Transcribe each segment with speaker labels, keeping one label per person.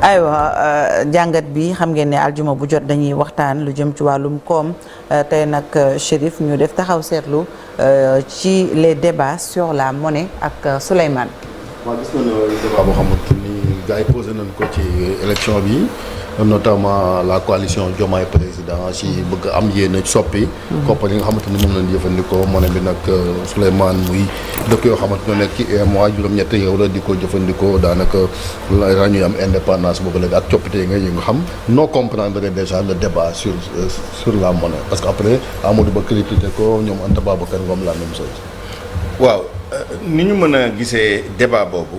Speaker 1: aywa jàngat bi xam ngeen ne aljuma bu jot dañuy waxtaan lu jëm ci wàllum koom tey nag Chérif ñu def taxaw seetlu ci les débats sur la monnaie ak Souleymane.
Speaker 2: waaw gis nañu débat boo xamante ni gars yi posé nañ ko ci élection bi notamment la coalition Diomaye président ci bëgg am yéen soppi. koppar yi nga xamante ni moom lañ jëfandikoo monnaie bi nag Souleymane muy dëkk yoo xamante ne nekk ci mois juróom-ñetti yow la di ko jëfandikoo daanaka la ñuy am indépendance boobu léegi ak coppite yi nga xam noo comprendre déjà le débat sur la monnaie parce que après Amadou Ba critiqué ko ñoom Anta Babacar Ngom la même chose.
Speaker 3: waaw ni ñu mën a gisee débat boobu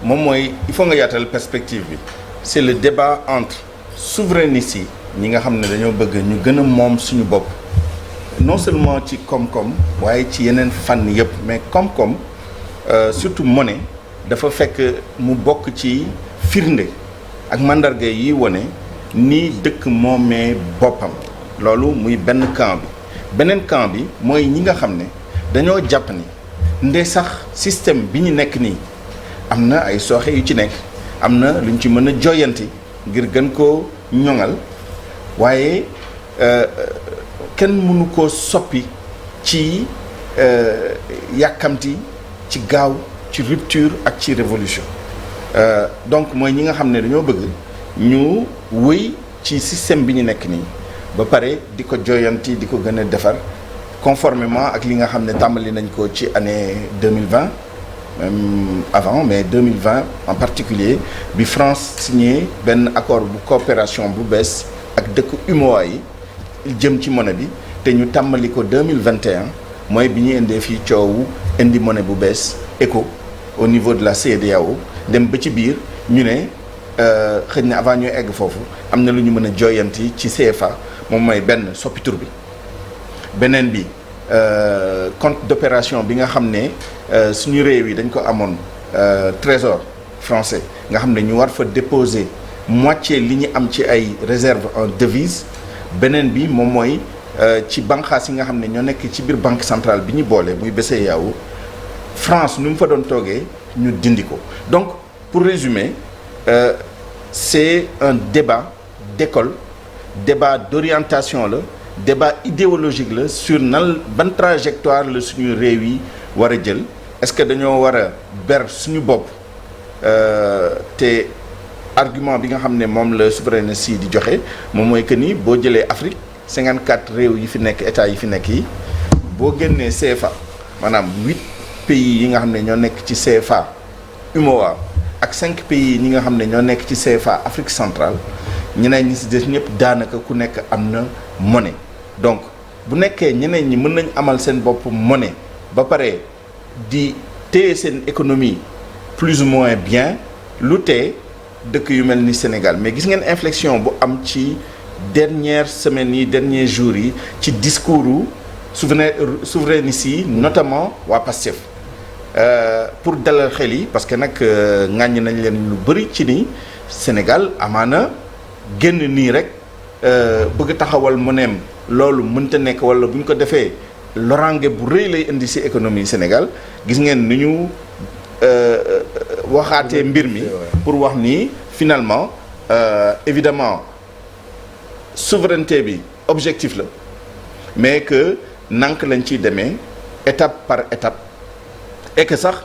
Speaker 3: moom mooy il faut nga yaatal perspective bi c'est le débat entre souverainistes yi ñi nga xam ne dañoo bëgg ñu gën a moom suñu bopp non seulement ci koom-koom waaye ci yeneen fànn yëpp mais koom-koom surtout monnaie dafa fekk mu bokk ci firnde ak mandarga yi wone ni dëkk moomee boppam loolu muy benn camp bi beneen camp bi mooy ñi nga xam ne dañoo jàpp ni nde sax système bi ñu nekk nii am na ay sooxe yu ci nekk am na lu ñu ci mën a joyanti ngir gën koo ñoŋal waaye kenn mënu koo soppi ci yàkkamti ci gaaw ci rupture ak ci révolution donc mooy ñi nga xam ne dañoo bëgg ñu wëy ci système bi ñu nekk nii ba pare di ko joyanti di ko gën a defar conformément ak li nga xam ne tàmbali nañ ko ci année 2020 même avant mais 2020 en particulier bi France signé benn accord bu coopération bu bees ak dëkk UMOA yi jëm ci monnaie bi te ñu tàmbali ko 2021 mooy bi ñu indee fii coowu indi monnaie bu bees ECO au niveau de la CEDEAO dem ba ci biir ñu ne xëy na avant ñuy egg foofu am na lu ñu mën a joyanti ci CFA moom mooy benn soppi tur bi beneen bi compte d'opération bi nga xam ne suñu réew yi dañ ko amoon trésor français nga xam ne ñu war fa déposer moitié li ñu am ci ay réserve en devise beneen bi moom mooy ci banqaas yi nga xam ne ñoo nekk ci biir banque centrale bi ñu boole muy BCEAO France nu mu fa doon toogee ñu dindi ko donc pour résumer c'est un débat d'école débat d'orientation la débat idéologique la sur nan ban trajectoire la suñu réew yi war a jël est-ce que dañoo war a ber suñu bopp te argument bi nga xam ne moom la souverainiste yi di joxe moom mooy que ni boo jëlee Afrique 54 réew yi fi nekk état yi fi nekk yi boo génnee CFA maanaam 8 pays yi nga xam ne ñoo nekk ci CFA UMOA ak 5 pays ñi nga xam ne ñoo nekk ci CFA Afrique centrale ñeneen ñi si des ñëpp daanaka ku nekk am na monnaie donc bu nekkee ñeneen ñi mën nañ amal seen bopp monnaie ba pare di téye seen économie plus ou moins bien lu tee dëkk yu mel ni Sénégal mais gis ngeen inflexion bu am ci dernière semaine yi derniers jours yi ci discours u souverainistes yi notamment waa PASTEF pour dalal xel yi parce que nag ŋàññ nañ leen lu bëri ci ni Sénégal amaana génn nii rek bëgg taxawal monnaie loolu mënta nekk wala bu ñu ko defee loraange bu rëy lay indi ci économie Sénégal gis ngeen ni ñu waxaatee mbir mi pour wax ni finalement évidemment souveraineté bi objectif la mais que nank lañ ciy demee étape par étape et que sax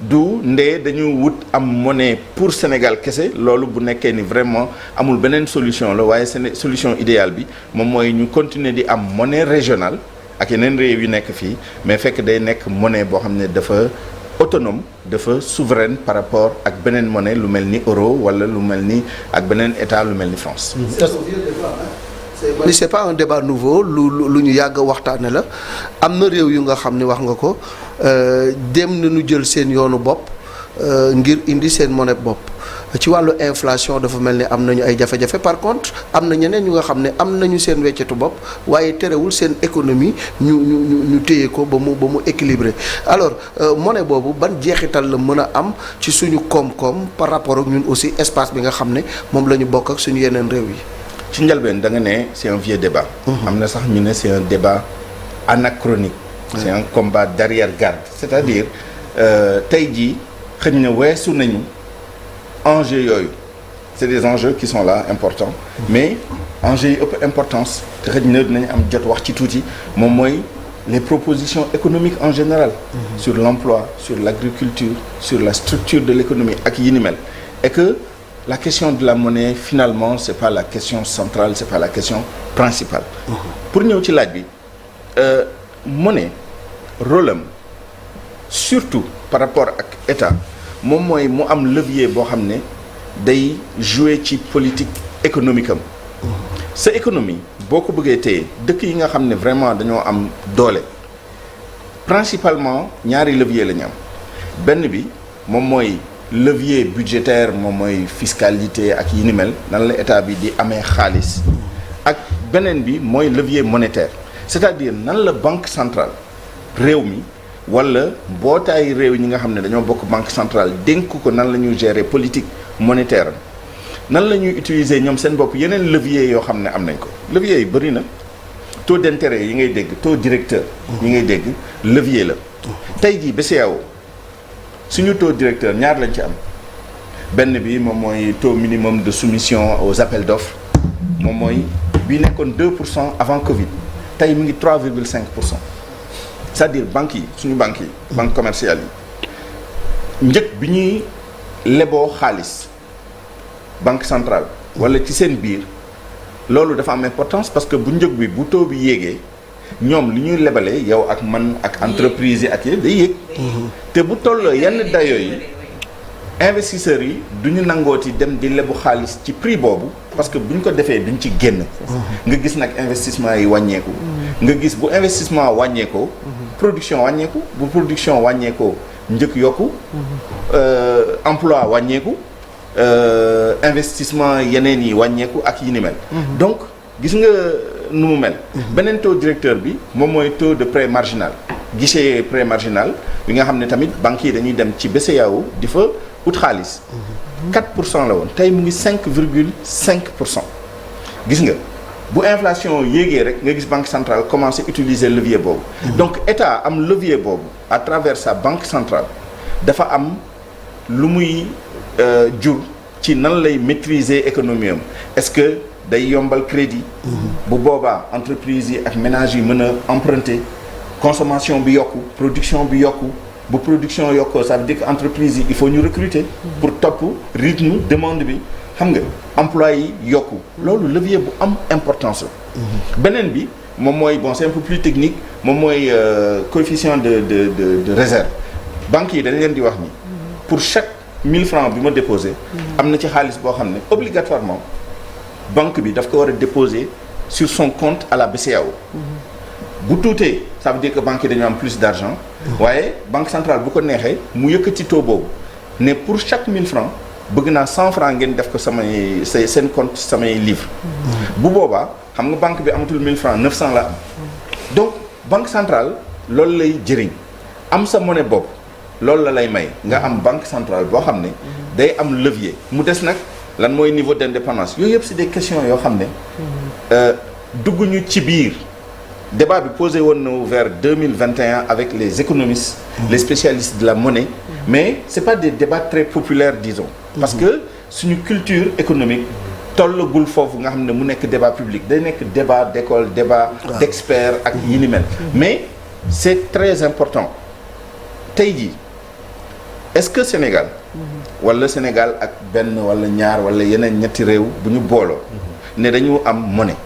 Speaker 3: du ndee dañu wut am monnaie pour Sénégal kese loolu bu nekkee ni vraiment amul beneen solution la waaye solution idéale bi moom mooy ñu continuer di am monnaie régionale ak yeneen réew yu nekk fii mais fekk day nekk monnaie boo xam ne dafa autonome dafa souveraine par rapport ak beneen monnaie lu mel ni euro wala lu mel ni ak beneen état lu mel ni France.
Speaker 4: c'est pas un débat nouveau lu ñu yàgg waxtaane la am na réew yu nga xam ni wax nga ko dem nañu jël seen yoonu bopp ngir indi seen monnaie bopp ci wàllu inflation dafa mel ni am nañu ay jafe-jafe par contre am na ñeneen ñu nga xam ne am nañu seen weccetu bopp waaye terewul seen économie ñu téye ko ba mu équilibré alors monnaie boobu ban jeexital la mën a am ci suñu koom-koom par rapport ak ñun aussi espace bi nga xam ne moom la ñu bokk ak suñu yeneen réew yi.
Speaker 3: ci njëlbeen da nga ne c'est un vieux débat. am na sax ñu ne c'est un débat anachronique. c'est un combat d'arrière-garde c'est-à-dire tey jii xëy na weesu nañu enjeu yooyu c'est des enjeux qui sont là importants mais enjeux yi ëpp importance te xëy na dinañ am jot wax ci tuuti moom mooy les propositions économiques en général sur l'emploi, sur l'agriculture, sur la structure de l'économie ak yi ni mel et que la question de la monnaie finalement c'est pas la question centrale, c'est pas la question principale. Pour ñëw ci laaj bi monnaie rôle am surtout par rapport ak état moom mooy mu am levier boo xam ne day jouer ci politique économique am sa économie boo ko bëggee téye dëkk yi nga xam ne vraiment dañoo am doole principalement ñaari levier la ñu am benn bi moom mooy levier budgétaire moom mooy fiscalité ak yi ni mel nan la état bi di amee xaalis ak beneen bi mooy levier monétaire c'est-à-dire nan la banque centrale réew mi wala mbootaayu réew ñi nga xam ne dañoo bokk banque centrale dénk ko nan la ñuy gérer politique monétaire nan la ñuy utiliser ñoom seen bopp yeneen levier yoo xam ne am nañ ko levier yi bëri na taux d'intérêt yi ngay dégg taux directeur yi ngay dégg levier la tey jii BCEAO suñu taux directeur ñaar lañ ci am benn bi moom mooy taux minimum de soumission aux appels d'offres moom mooy bi nekkoon 2% avant Covid tey mu ngi 3,5%. c'est-à-dire banques yi suñu banques yi banque commerciale yi njëg bi ñuy leboo xaalis banque centrale wala ci seen biir loolu dafa am importance parce que bu njëg bi bu taux bi yéegee ñoom li ñuy lebalee yow ak man ak entreprise yi ak yéen day yéeg te bu tolloo yenn dayoo yi investisseurs yi du ñu nangooti dem di lebu xaalis ci prix boobu parce que bu ñu ko defee duñ ci génn nga gis nag investissement yi wàññeeku nga gis bu investissement wàññeekoo production wàññeeku bu production wàññeekoo njëkk yokku emploi wàññeeku investissement yeneen yi wàññeeku ak yi ni mel donc gis nga nu mu mel beneen taux directeur bi moom mooy taux de prêt marginal guichet prêt marginal bi nga xam ne tamit banques yi dañuy dem ci BCEAO di fa ut xaalis 4% la woon tey mu ngi 5,5% gis nga bu inflation yéegee rek nga gis banque centrale commencer utiliser levier boobu donc état am levier boobu à travers sa banque centrale dafa am lu muy jur ci nan lay maîtriser économie am est-ce que day yombal crédit bu boobaa entreprise yi ak ménages yi mën a emprunter consommation bi yokku production bi yokku bu production yokkoo ça veut dire que entreprise yi il faut ñu recruter pour topp rythme demande bi xam nga emploi yi yokku loolu levier bu am importance la beneen bi moom mooy bon c'est un peu plus technique moom mooy coefficient de réserve banques yi dañ leen di wax ni pour chaque 1000 francs bi ma déposé am na ci xaalis boo xam ne obligatoirement banque bi daf ko war a déposer sur son compte à la BCEAO bu tuutee ça veut dire que banque yi dañu am plus d'argent waaye banque centrale bu ko neexee mu yëkkati taux boobu ne pour chaque 1000 francs bëgg naa 100 francs ngeen def ko samay seen compte samay livre bu boobaa xam nga banque bi amatul 1000 francs 900 la am donc banque centrale loolu lay jëriñ am sa monnaie bopp loolu la lay may nga am banque centrale boo xam ne day am levier mu des nag lan mooy niveau d'indépendance yooyu yëpp c'est des questions yoo xam ne dugguñu ci biir débat bi posé woon na vers 2021 avec les économistes les spécialistes de la monnaie mais c'est pas des débats très populaires disons parce que suñu culture économique tollagul foofu nga xam ne mu nekk débat public day nekk débat d'école débat d'experts ak yi ni mel mais c'est très important tey jii est-ce que Sénégal wala Sénégal ak benn wala ñaar wala yeneen ñetti réew bu ñu booloo ne dañu am monnaie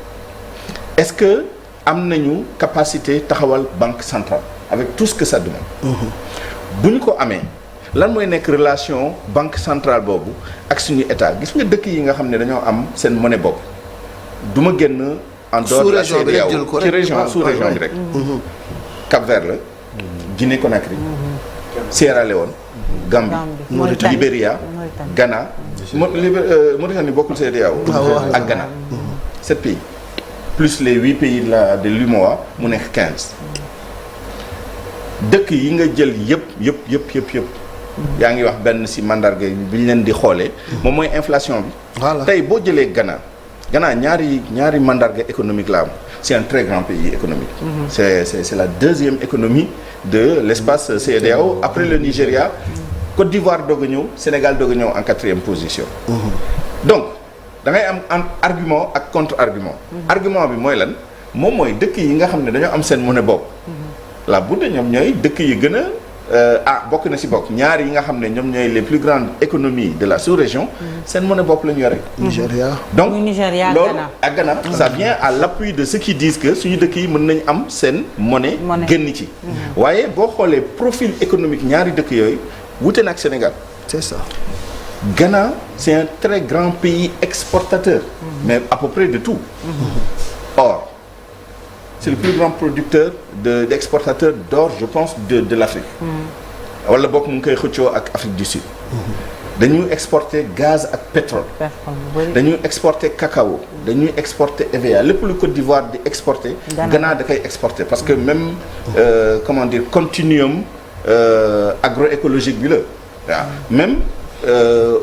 Speaker 3: est-ce que am nañu capacité taxawal banque centrale avec tout ce que ça demande bu ñu ko amee lan mooy nekk relation banque centrale boobu ak suñu état gis nga dëkk yi nga xam ne dañoo am seen monnaie bopp du ma génn en dehors de la CEDEAO ci région sous-région bi rek Cap-Vert la Guinée Conakry Sierra Leone Gambie Libéria Ghana Mauritanie bokkul CEDEAO ak Ghana 7 pays plus les 8 pays de l'UMOA mu nekk 15 dëkk yi nga jël yëpp yaa ngi wax benn ci mandarga bi ñu leen di xoolee moom mooy inflation bi tey boo jëlee Ghana ñaari mandarga économique la am c'est un très grand pays économique c'est la deuxième économie de l'espace CEDEAO après le Nigeria Côte d'Ivoire doog a ñëw Sénégal doog a ñëw en 4e position donc da ngay am argument ak contre argument. argument bi mooy lan moom mooy dëkk yi nga xam ne dañoo am seen monnaie bopp. la budde ñoom ñooy dëkk yi gën a bokk na ci bokk ñaar yi nga xam ne ñoom ñooy les plus grandes économies de la sous-région. seen monnaie bopp la ñu yore.
Speaker 4: Nigéria.
Speaker 3: donc
Speaker 1: Nigéria
Speaker 3: loolu ak Ghana ça vient à l'appui de ceux qui disent que suñu dëkk yi mën nañu am seen monnaie génn ci. waaye boo xoolee profil économique ñaari dëkk yooyu wute na ak Sénégal.
Speaker 4: c'est ça.
Speaker 3: Ghana c'est un très grand pays exportateur. mais à peu près de tout. Or c'est le plus grand producteur d'exportateur d'or je pense de l'Afrique. wala bokk mu ngi koy xëccoo ak Afrique du Sud. dañuy exporter gaz ak pétrole. dañuy exporter cacao. dañuy exporter EVA lépp lu Côte d'Ivoire di exporter. Ghana da koy exporter parce que même comment dire continuum agroécologique bi la waaw même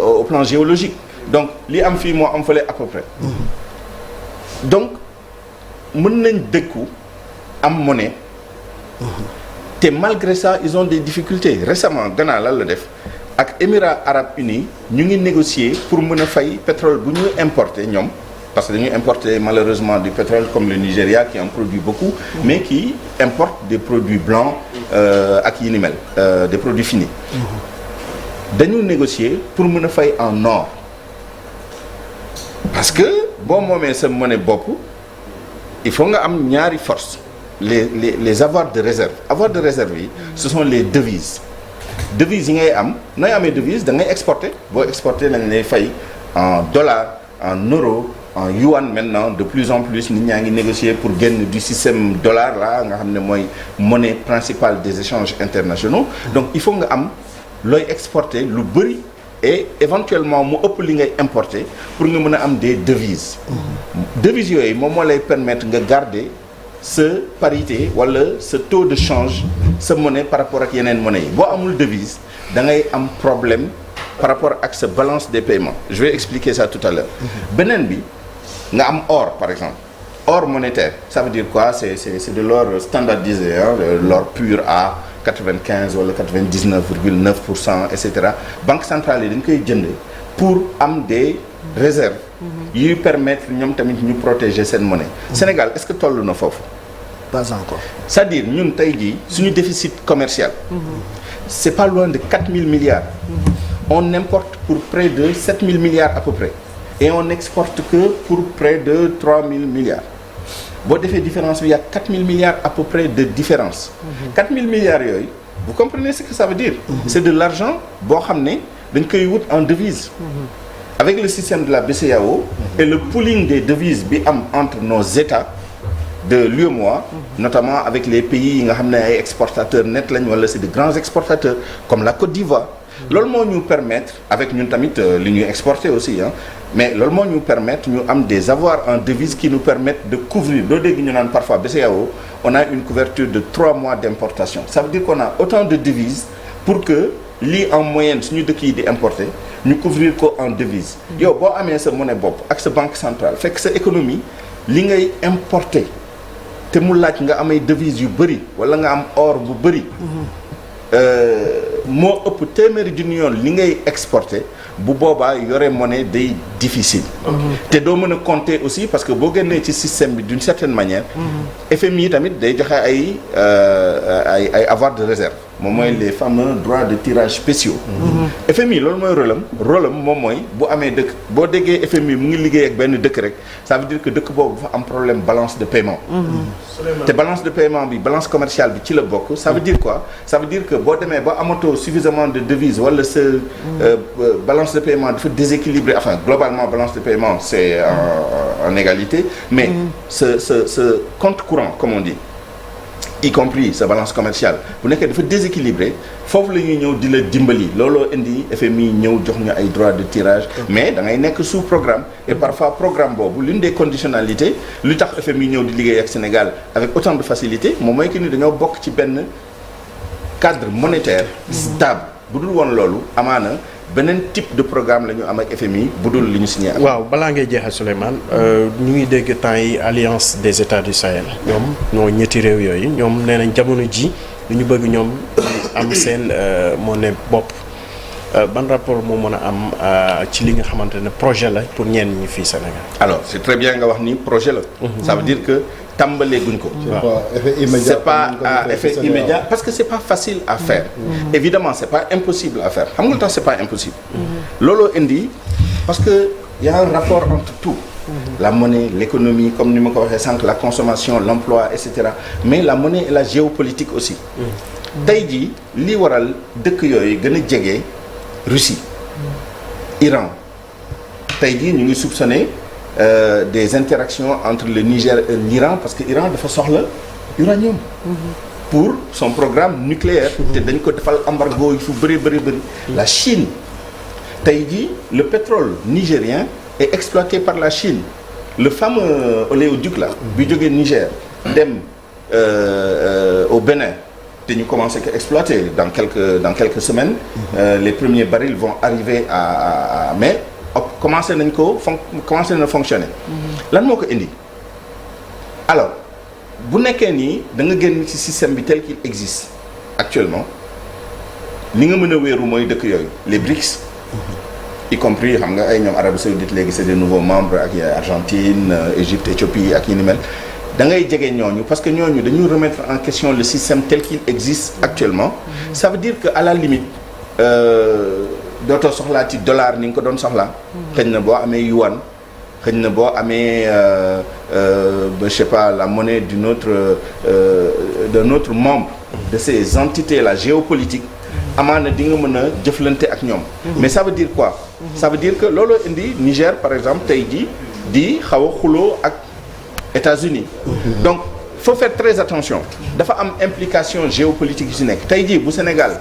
Speaker 3: au plan géologique donc li am fii moo am fële à peu près. donc mën nañ dëkku am monnaie. te malgré ça ils ont des difficultés récemment Ghana lan la def ak Émirats arabes unis ñu ngi négocier pour mën a fay pétrole bu ñu importer ñoom parce que dañuy importer malheureusement du pétrole comme le Nigeria qui en produit beaucoup mais qui importe des produits blancs ak yi ni mel des produits finis dañu négocier pour mën a fay en or parce que boo moomee sa monnaie bopp il faut nga am ñaari force les avoirs de réserve avoirs de réserve yi ce sont les devises yi ngay am nooy amee devise da ngay exporter boo exporter nañ lay fay en dollars en euros en yuan maintenant de plus en plus nit ñaa ngi négocier pour génn du système dollar là nga xam ne mooy monnaie principale des échanges internationaux donc il faut nga am looy exporter lu bëri et éventuellement mu ëpp li ngay importer pour nga mën a am des devises devises yooyu moom moo lay permettre nga garder sa parité wala sa taux de change sa monnaie par rapport ak yeneen monnaie yi boo amul devise da ngay am problème par rapport ak sa balance des paiements je vais expliquer ça tout à l'heure beneen bi nga am or par exemple or monétaire ça veut dire quoi c'est de l'or standardisé l'or pur à 95 wala 99,9% et cetera banque centrale yi dañ koy jënd pour am des réserves yuy permettre ñoom tamit ñu protéger seen monnaie Sénégal est-ce que toll na foofu
Speaker 4: pas encore
Speaker 3: c'est-à-dire ñun tey jii suñu déficit commercial c'est pas loin de 4 000 milliards on importe pour près de 7 000 milliards à peu près et on n'exporte que pour près de 3 000 milliards boo defee différence bi y a 4 000 milliards à peu près de différence 4 000 milliards yooyu vous comprenez ce que ça veut dire c'est de l'argent boo xam ne dañ koy wut en devise avec le système de la BCEAO et le pooling des devises bi am entre nos États de l'UEMOA notamment avec les pays yi nga xam ne ay exportateurs net lañ wala c'est de grands exportateurs comme la Côte d'Ivoire loolu moo ñu permettre avec ñun tamit li ñuy exporter aussi mais loolu moo ñu permettre ñu am des avoirs en devises qui nous permettent de couvrir doo dégg ñu naan parfois BCEAO on a une couverture de 3 mois d'importation ça veut dire qu'on a autant de devises pour que lii en moyenne suñu dëkk yi di importer ñu couvrir ko en devise yow boo amee sa monnaie bopp ak sa banque centrale fekk sa économie li ngay importer te mu laaj nga amay devises yu bëri wala nga am or bu bëri moo ëpp téeméeri junni yoon li ngay exporter bu boobaa yore monnaie day difficile te doo mën a compter aussi parce que boo génnee ci système bi d'une certaine manière FMI tamit day joxe ay avoirs de réserve moom mooy les fameux droits de tirage spéciaux FMI loolu mooy rôle am moom mooy bu amee dëkk boo déggee FMI mu ngi liggéey ak benn dëkk rek ça veut dire que dëkk boobu dafa am problème balance de paiement te balance de paiement bi balance commerciale bi ci la bokk ça veut dire quoi ça veut dire que boo demee ba amatoo suffisamment de devises wala sa balance de paiement dafa déséquilibré enfin globalement balance de paiement c'est en égalité mais ce compte courant comme on dit y compris sa balance commerciale bu nekkee dafa déséquilibré foofu la ñuy ñëw di la dimbali looloo indi FMI ñëw jox ñu ay droits de tirage mais da ngay nekk sous programme et parfois programme boobu l'une des conditionnalités lu tax FMI ñëw di liggéey ak Sénégal avec autant de facilité moom mooy que ni dañoo bokk ci benn cadre monétaire stable bu dul woon loolu amaana beneen type de programme la ñu am ak FMI bu dul li ñu signé ak.
Speaker 5: waaw balaa ngay jeexal Souleymane ñu ngi dégg temps yi alliance des états du Sahel ñoom ñoo ñetti réew yooyu ñoom nee nañ jamono ji lu ñu bëgg ñoom am seen monnaie bopp ban rapport moo mën a am ci li nga xamante ne projet la pour ñenn ñi fii Sénégal.
Speaker 3: alors c'est très bien nga wax ni projet la. ça veut dire que tàmbalee guñ ko. c'est pas effet immédiat parce que c'est pas facile à faire. évidemment c'est pas impossible à faire xam nga lu tax c'est pas impossible. looloo indi parce que y a un rapport entre tout. la monnaie l'économie comme ni ma ko waxee sànq la consommation l'emploi et cetera mais la monnaie et la géopolitique aussi. tey jii li waral dëkk yooyu gën a jege Russie. Iran tey jii ñu ngi soupçonner des interactions entre le Niger et l'Iran parce que Iran dafa soxla uranium. pour son programme nucléaire. te dañ ko defal embargo yu fu bëri. la Chine tey jii le pétrole nigérien est exploité par la Chine le fameux oléoduc là. bi jógee Niger dem au Bénin. te ñu commencé ko exploiter dans quelques semaines. Les premiers barils vont arriver à mais commencé na fonctionner. lan moo ko indi alors bu nekkee nii da nga génn ci système bi tel qu'il existe actuellement li nga mën a wéeru mooy dëkk yooyu les BRICS. y compris xam nga ay ñoom Arabie Saoudite léegi c'est des nouveaux membres ak Argentine Égypte Éthiopie ak yi ni mel. da ngay jege ñooñu parce que ñooñu dañuy remettre en question le système tel qu'il existe actuellement. ça veut dire que à la limite dootoo soxlaati dollar ni nga ko doon soxlaa. xëy na boo amee yuan xëy na boo amee je sais pas la monnaie d'un autre membre. de ces entités là géopolitiques. amaana di nga mën a jëflante ak ñoom. mais ça veut dire quoi. ça veut dire que looloo indi Niger par exemple tey jii di xaw a xuloo ak. États-Unis donc faut faire très attention dafa am implication géopolitique yu ci nekk tey jii bu Sénégal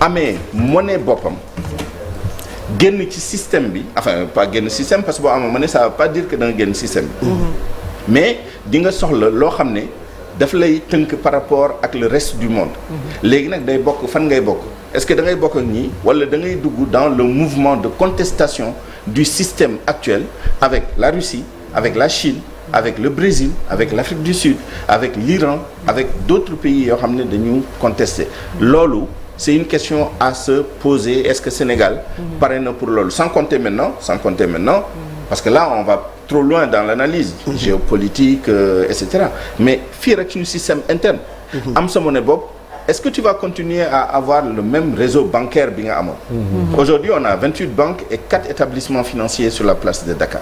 Speaker 3: amee monnaie boppam génn ci système bi enfin pas génn système parce que boo amee monnaie ça veut pas dire que da nga génn système bi mais di nga soxla loo xam ne daf lay tënk par rapport ak le reste du monde léegi nag day bokk fan ngay bokk est-ce que da ngay bokk ak ñii wala da ngay dugg dans le mouvement de contestation du système actuel avec la Russie avec la Chine avec le Brésil avec l'Afrique du Sud avec l'Iran avec d'autres pays yoo xam ne dañu contester loolu c'est une question à se poser est-ce que Sénégal pare na pour loolu sans compter maintenant parce que là on va trop loin dans l'analyse géopolitique et cetera mais fii rek suñu système interne am sa monnaie bopp est-ce que tu vas continuer à avoir le même réseau bancaire bi nga amoon aujourd'hui on a 28 banques et 4 établissements financiers sur la place de Dakar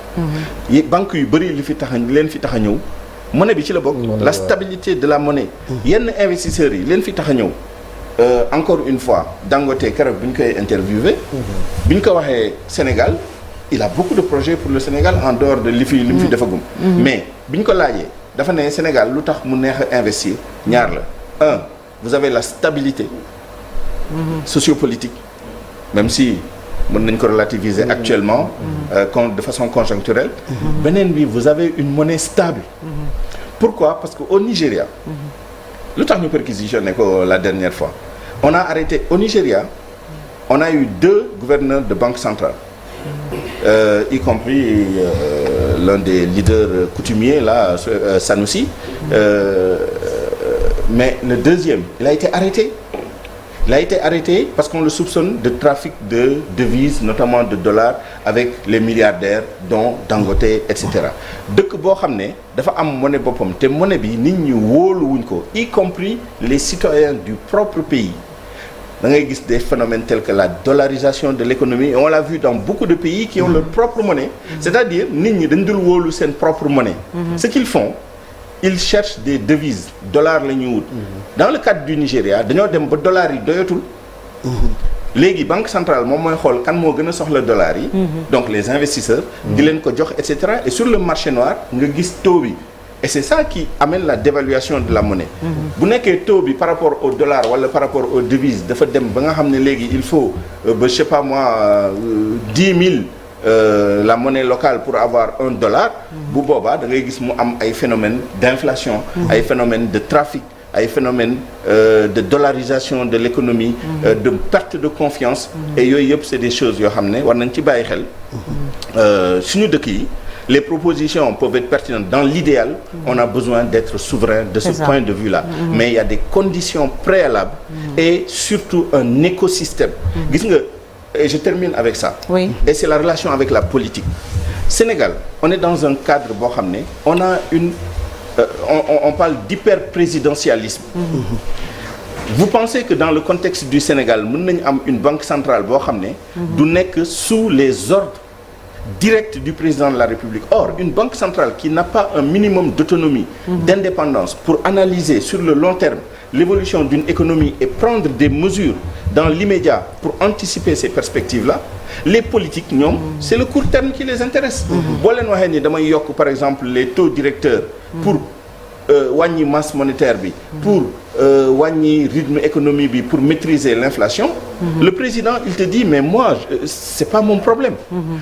Speaker 3: yi banques yu bëri leen fi tax a ñëw monnaie bi ci la bokk la stabilité de la monnaie yenn investisseurs yi leen fi tax a ñëw encore une fois Dangote keroog bi ñu koy interviewé bi ñu ko waxee Sénégal il a beaucoup de projets pour le Sénégal en dehors de li mu fi defagum mais bi ñu ko laajee dafa ne Sénégal lu tax mu neex a investir ñaar la vous avez la stabilité sociopolitique même si mën nañ ko relativiser actuellement de façon conjoncturelle beneen bi vous avez une monnaie stable pourquoi parce que au Nigeria lu tax ñu perquisitionné ko la dernière fois on a arrêté au Nigeria on a eu 2 gouverneurs de banque centrale y compris l'un des leaders coutumiers là Sanoussi mais le deuxième il a été arrêté parce qu'on le soupçonne de trafic de devises notamment de dollars avec les milliardaires dont Dangote et cetera dëkk boo xam ne dafa am monnaie boppam te monnaie bi nit ñi wóoluwuñ ko y compris les citoyens du propre pays da ngay gis des phénomènes tels que la dollarisation de l'économie et on l'a vu dans beaucoup de pays qui ont leur propre monnaie c'est-à-dire nit ñi dañ dul wóolu seen propre monnaie ce qu'ils font ils cherchent des devises dollars la ñuy wut dans le cadre du Nigeria dañoo dem ba dollars yi doyatul léegi banque centrale moom mooy xool kan moo gën a soxla dollars yi donc les investisseurs di leen ko jox et cetera et sur le marché noir nga gis taux bi et c'est ça qui amène la dévaluation de la monnaie bu nekkee taux bi par rapport au dollar wala par rapport aux devises dafa dem ba nga xam ne léegi il faut ba je sais pas moi 10 000 la monnaie locale pour avoir $1 bu boobaa da ngay gis mu am ay phénomènes d'inflation ay phénomènes de trafic ay phénomènes de dollarisation de l'économie de perte de confiance et yooyu yëpp c'est des choses yoo xam ne war nañ ci bàyyi xel suñu dëkk yi les propositions peuvent être pertinentes dans l'idéal on a besoin d'être souverain de ce point de vue-là mais il y a des conditions préalables et surtout un écosystème gis nga et je termine avec ça.
Speaker 1: Oui.
Speaker 3: Et c'est la relation avec la politique. Sénégal, on est dans un cadre boo xam ne on a on parle d'hyper-présidentialisme. Vous pensez que dans le contexte du Sénégal mën nañu am une banque centrale boo xam ne du nekk sous les ordres directs du président de la République. Or, une banque centrale qui n'a pas un minimum d'autonomie, d'indépendance pour analyser sur le long terme l'évolution d'une économie et prendre des mesures dans l'immédiat pour anticiper ces perspectives-là, les politiques, ñoom, c'est le court terme qui les intéresse. Boo leen waxee ni damay yokk par exemple les taux directeurs pour wàññi masse monétaire bi, pour wàññi rythme économie bi, pour maîtriser l'inflation, le président il te dit mais moi c'est pas mon problème.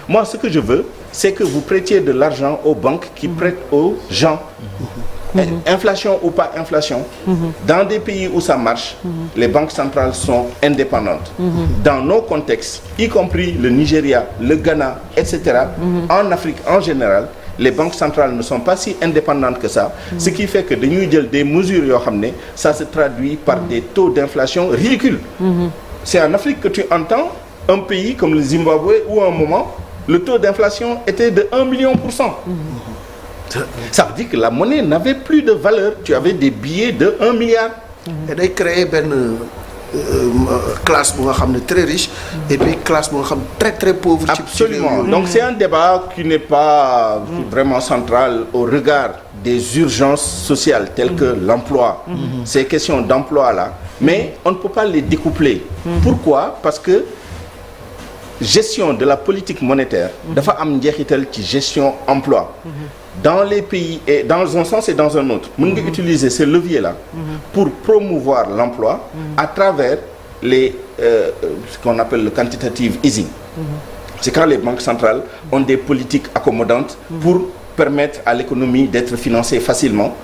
Speaker 3: Moi ce que je veux c'est que vous prêtiez de l'argent aux banques qui prêtent aux gens. Inflation ou pas inflation, dans des pays où ça marche, les banques centrales sont indépendantes. Dans nos contextes, y compris le Nigeria, le Ghana, etc., en Afrique en général, les banques centrales ne sont pas si indépendantes que ça, ce qui fait que dañuy jël des mesures yoo xam ne ça se traduit par des taux d'inflation ridicules. C'est en Afrique que tu entends un pays comme le Zimbabwe où à un moment, le taux d'inflation était de 1 million %. Ça veut dire que la monnaie n'avait plus de valeur. Tu avais des billets de 1 milliard.
Speaker 4: Et day créer benn classe bu nga xam ne très riche et puis classe bu nga xam très très pauvre.
Speaker 3: Absolument. Donc c'est un débat qui n'est pas vraiment central au regard des urgences sociales telles que l'emploi. Ces questions d'emploi là, mais on ne peut pas les découpler. Pourquoi? Parce que gestion de la politique monétaire dafa am njeexital ci gestion emploi. Dans les pays et dans un sens et dans un autre, mën nga utiliser ces leviers-là pour promouvoir l'emploi à travers ce qu'on appelle le quantitative easing. C'est quand les banques centrales ont des politiques accommodantes pour permettre à l'économie d'être financée facilement.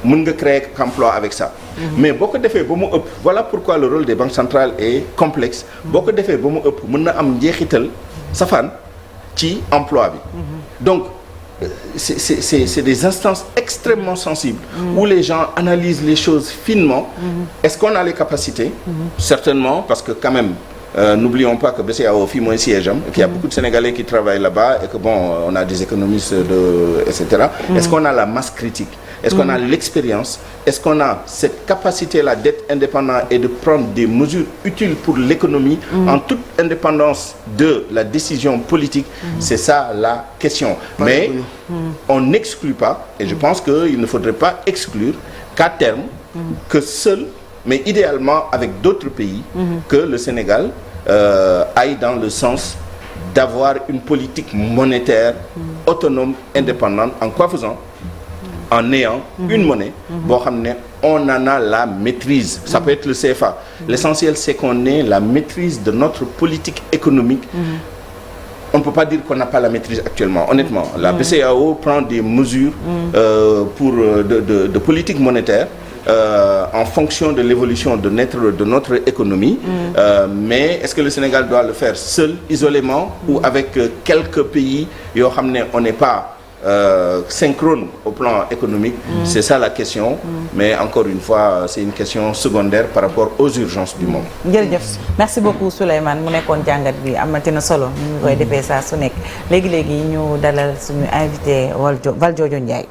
Speaker 3: Mën nga créer emploi avec ça. Mais boo ko defee ba mu ëpp, voilà pourquoi le rôle des banques centrales est complexe. Boo ko defee ba mu ëpp, mën na am njeexital safaan ci emploi bi. Donc c'est des instances extrêmement sensibles où les gens analysent les choses finement. Est-ce qu'on a les capacités? Certainement, parce que quand même n'oublions pas que BCEAO fii mooy siège am, qu'il y a beaucoup de Sénégalais qui travaillent là-bas et que bon, on a des économistes etc. Est-ce qu'on a la masse critique? Est-ce qu'on a l'expérience? Est-ce qu'on a cette capacité-là d'être indépendant et de prendre des mesures utiles pour l'économie en toute indépendance de la décision politique? C'est ça la question. Mais on n'exclut pas, et je pense qu'il ne faudrait pas exclure qu'à terme, que seul, mais idéalement avec d'autres pays, que le Sénégal aille dans le sens d'avoir une politique monétaire autonome, indépendante. En quoi faisant? En ayant une monnaie, on en a la maîtrise. Ça peut être le CFA. L'essentiel, c'est qu'on ait la maîtrise de notre politique économique. On ne peut pas dire qu'on n'a pas la maîtrise actuellement. Honnêtement, la BCEAO prend des mesures de politique monétaire en fonction de l'évolution de notre économie. Mais est-ce que le Sénégal doit le faire seul, isolément, ou avec quelques pays, on n'est pas synchrone au plan économique? C'est ça la question. Mais encore une fois, c'est une question secondaire par rapport aux urgences du monde.
Speaker 1: jërëjëf merci beaucoup Souleymane mu nekkoon jàngat bi amati na solo ñu ngi koy defee saa su nekk léegi ñu dalal suñu invité Valdiodio Ndiaye.